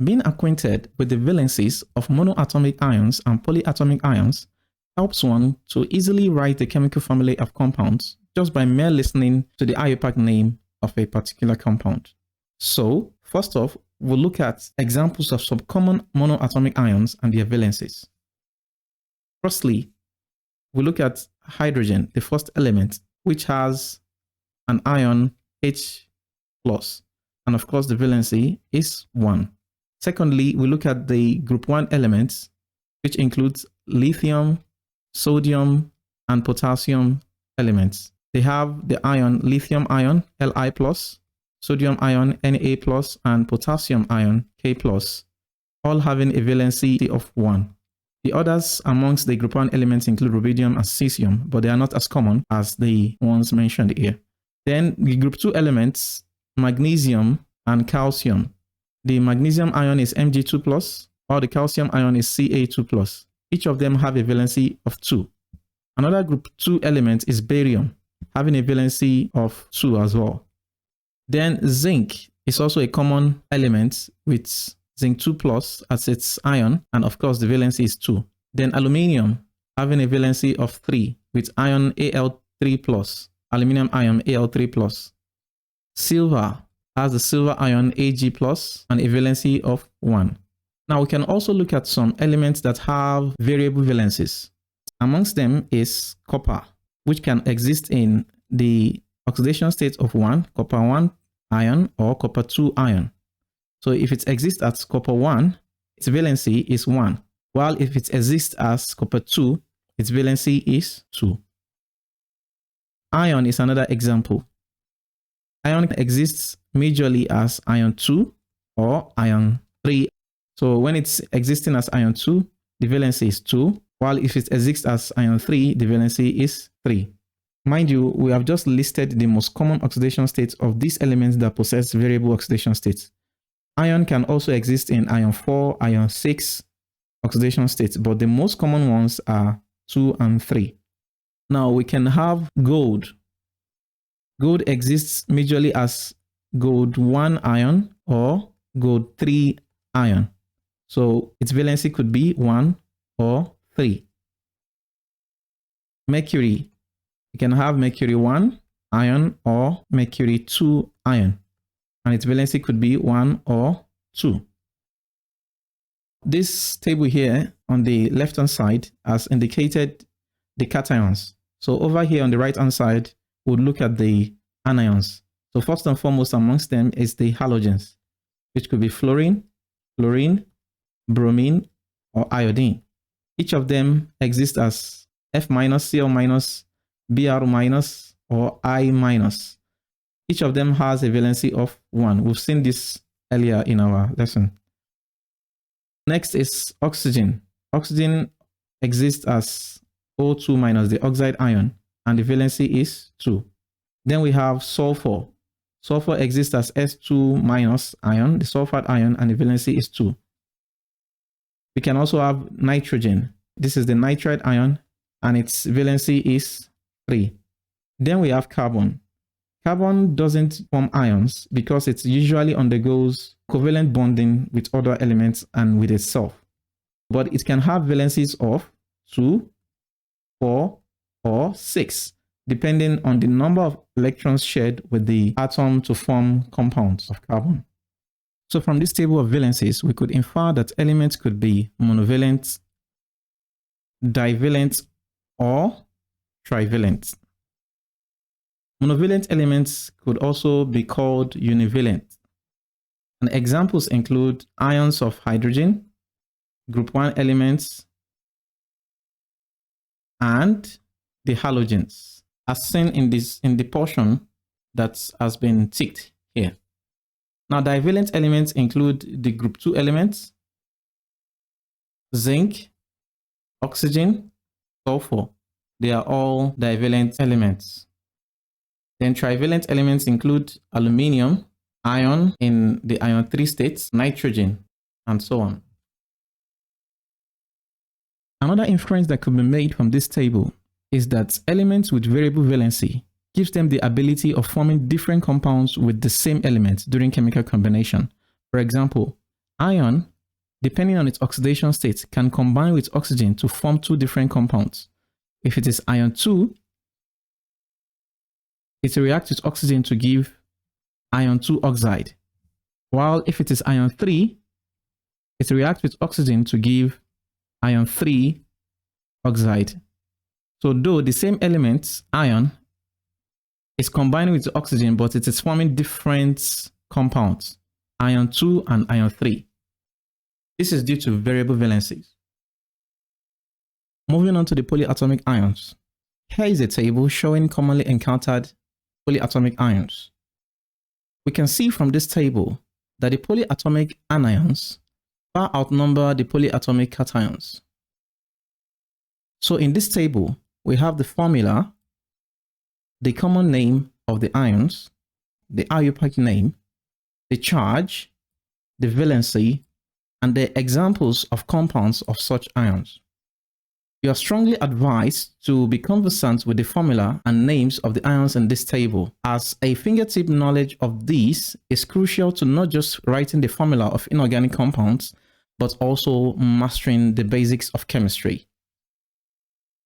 Being acquainted with the valencies of monoatomic ions and polyatomic ions helps one to easily write the chemical formulae of compounds just by mere listening to the IUPAC name of a particular compound. So, first off, we'll look at examples of some common monoatomic ions and their valencies. Firstly, we look at hydrogen, the first element, which has an ion H+, and of course the valency is 1. Secondly, we look at the group 1 elements, which includes lithium, sodium, and potassium elements. They have the ion lithium ion Li+, sodium ion Na+, and potassium ion K+, all having a valency of 1. The others amongst the group 1 elements include rubidium and cesium, but they are not as common as the ones mentioned here. Then the group 2 elements, magnesium and calcium. The magnesium ion is Mg2+, while the calcium ion is Ca2+. Each of them have a valency of 2. Another group 2 element is barium, having a valency of 2 as well. Then zinc is also a common element with zinc 2+ as its ion, and of course the valency is 2. Then aluminium, having a valency of 3 with ion Al3+, aluminium ion Al3+. Silver has the silver ion Ag+, and a valency of 1. Now we can also look at some elements that have variable valencies. Amongst them is copper, which can exist in the oxidation state of 1, copper 1 ion, or copper 2 ion. So if it exists as copper 1, its valency is 1, while if it exists as copper 2, its valency is 2. Iron is another example. Iron exists majorly as ion 2 or ion 3. So when it's existing as ion 2, the valency is 2, while if it exists as ion 3, the valency is 3. Mind you, we have just listed the most common oxidation states of these elements that possess variable oxidation states. Iron can also exist in ion 4, ion 6 oxidation states, but the most common ones are 2 and 3. Now we can have gold. Gold exists majorly as gold 1 ion or gold 3 ion. So its valency could be 1 or 3. Mercury. You can have mercury 1 ion or mercury 2 ion, and its valency could be 1 or 2. This table here on the left hand side has indicated the cations. So over here on the right hand side, we'll look at the anions. So first and foremost amongst them is the halogens, which could be fluorine, chlorine, bromine, or iodine. Each of them exists as F-, Cl-, Br-, or I-. Each of them has a valency of 1. We've seen this earlier in our lesson. Next is oxygen. Oxygen exists as O2-, the oxide ion, and the valency is 2. Then we have sulfur. Sulfur exists as S2- ion, the sulfide ion, and the valency is 2. We can also have nitrogen. This is the nitride ion, and its valency is 3. Then we have carbon. Carbon doesn't form ions because it usually undergoes covalent bonding with other elements and with itself. But it can have valencies of 2, 4, or 6, depending on the number of electrons shared with the atom to form compounds of carbon. So from this table of valencies, we could infer that elements could be monovalent, divalent, or trivalent. Monovalent elements could also be called univalent. And examples include ions of hydrogen, group 1 elements, and the halogens, as seen in the portion that has been ticked here. Now, divalent elements include the group 2 elements, zinc, oxygen, sulfur. They are all divalent elements. Then trivalent elements include aluminium, ion in the ion 3 states, nitrogen, and so on. Another inference that could be made from this table is that elements with variable valency gives them the ability of forming different compounds with the same element during chemical combination. For example, Ion, depending on its oxidation state, can combine with oxygen to form two different compounds. If it is ion 2, it reacts with oxygen to give ion 2 oxide, while if it is ion 3, it reacts with oxygen to give ion 3 oxide. So though the same element, ion, is combining with the oxygen, but it is forming different compounds, ion 2 and ion 3. This is due to variable valencies. Moving on to the polyatomic ions. Here is a table showing commonly encountered polyatomic ions. We can see from this table that the polyatomic anions far outnumber the polyatomic cations. So in this table, we have the formula, the common name of the ions, the IUPAC name, the charge, the valency, and the examples of compounds of such ions. You are strongly advised to be conversant with the formula and names of the ions in this table, as a fingertip knowledge of these is crucial to not just writing the formula of inorganic compounds, but also mastering the basics of chemistry.